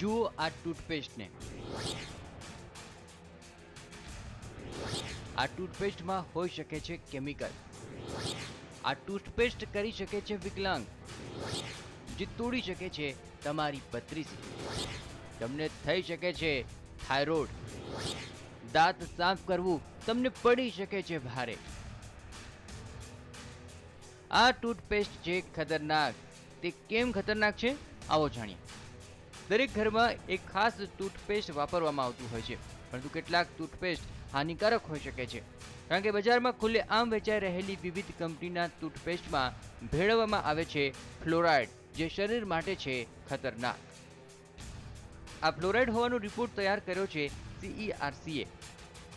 જુઓ આ ટૂથપેસ્ટને। આ ટૂથપેસ્ટમાં હોઈ શકે છે કેમિકલ। આ ટૂથપેસ્ટ કરી શકે છે વિકલાંગ, જે તોડી શકે છે તમારી પથરી, તમને થઈ શકે છે થાઇરોઇડ, દાંત સાફ કરવું તમને પડી શકે છે ભારે। આ ટૂથપેસ્ટ છે ખતરનાક। તે કેમ ખતરનાક છે આવો જાણીએ। દરેક ઘરમાં એક ખાસ ટૂથપેસ્ટ વાપરવામાં આવતું હોય છે, પરંતુ કેટલાક ટૂથપેસ્ટ હાનિકારક હોઈ શકે છે, કારણ કે બજારમાં ખુલ્લેઆમ વેચાઈ રહેલી વિવિધ કંપનીના ટૂથપેસ્ટમાં ભેળવવામાં આવે છે ફ્લોરાઇડ, જે શરીર માટે છે ખતરનાક। આ ફ્લોરાઇડ હોવાનો રિપોર્ટ તૈયાર કર્યો છે CERCએ।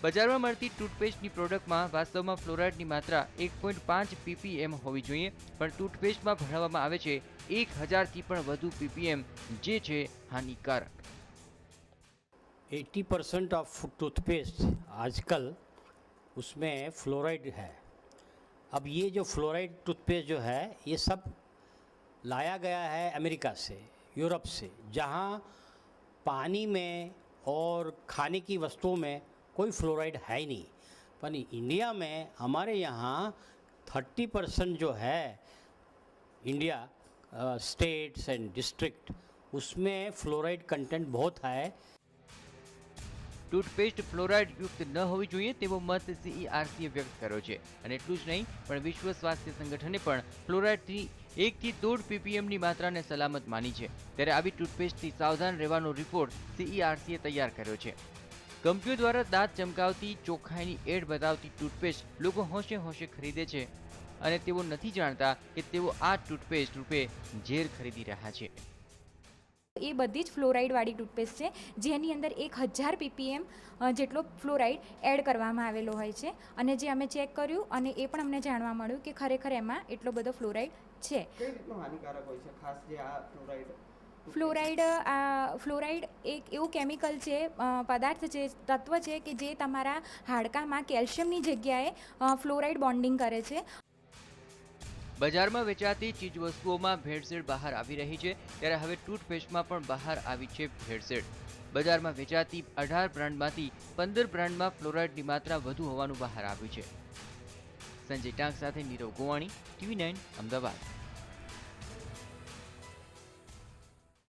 બજારમાં મળતી ટૂથપેસ્ટની પ્રોડક્ટમાં વાસ્તવમાં ફ્લોરાઇડની માત્રા 1.5 ppm હોવી જોઈએ, પણ ટૂથપેસ્ટમાં ભેળવવામાં આવે છે 1000થી પણ વધુ ppm, જે છે હાનિકારક। 80% ऑफ टूथपेस्ट आजकल उसमें फ्लोराइड है। अब ये जो फ्लोराइड टूथपेस्ट जो है ये सब लाया गया है अमेरिका से, यूरोप से, जहाँ पानी में और खाने की वस्तुओं में कोई फ्लोराइड है ही नहीं। पर इंडिया में हमारे यहाँ 30% जो है इंडिया स्टेट्स एंड डिस्ट्रिक्ट, उसमें फ्लोराइड कंटेंट बहुत है। ટૂથપેસ્ટ ફ્લોરાઇડ યુક્ત ન હોવી જોઈએ તેવો મત CERCએ વ્યક્ત કર્યો છે। અને એટલું જ નહીં, પણ વિશ્વ સ્વાસ્થ્ય સંગઠને પણ ફ્લોરાઇડથી 1 થી 1.5 ppmની માત્રાને સલામત માની છે। ત્યારે આવી ટૂથપેસ્ટથી સાવધાન રહેવાનો રિપોર્ટ CERCએ તૈયાર કર્યો છે। કંપનીઓ દ્વારા દાંત ચમકાવતી ચોખ્ખાઈની એડ બતાવતી ટૂથપેસ્ટ લોકો હોંશે હોંશે ખરીદે છે, અને તેઓ નથી જાણતા કે તેઓ આ ટૂથપેસ્ટ રૂપે ઝેર ખરીદી રહ્યા છે। એ બધી જ ફ્લોરાઇડવાળી ટૂથપેસ્ટ છે, જેની અંદર 1000 ppm જેટલો ફ્લોરાઇડ એડ કરવામાં આવેલો હોય છે। અને જે અમે ચેક કર્યું અને એ પણ અમને જાણવા મળ્યું કે ખરેખર એમાં એટલો બધો ફ્લોરાઇડ છે। કઈ રીતનું હાનિકારક હોય છે ખાસ જે આ ફ્લોરાઇડ એક એવું કેમિકલ છે, પદાર્થ છે, તત્વ છે કે જે તમારા હાડકામાં કેલ્શિયમની જગ્યાએ ફ્લોરાઇડ બોન્ડિંગ કરે છે। બજારમાં વેચાતી ચીજવસ્તુઓમાં ભેળસેળ બહાર આવી રહી છે, ત્યારે હવે ટૂથપેસ્ટમાં પણ બહાર આવી છે ભેળસેળ। બજારમાં વેચાતી 18 બ્રાન્ડમાંથી 15 બ્રાન્ડમાં ફ્લોરાઇડની માત્રા વધુ હોવાનું બહાર આવ્યું છે। સંજય ટાંક સાથે નીરવ ગોવાણી, TV9 અમદાવાદ।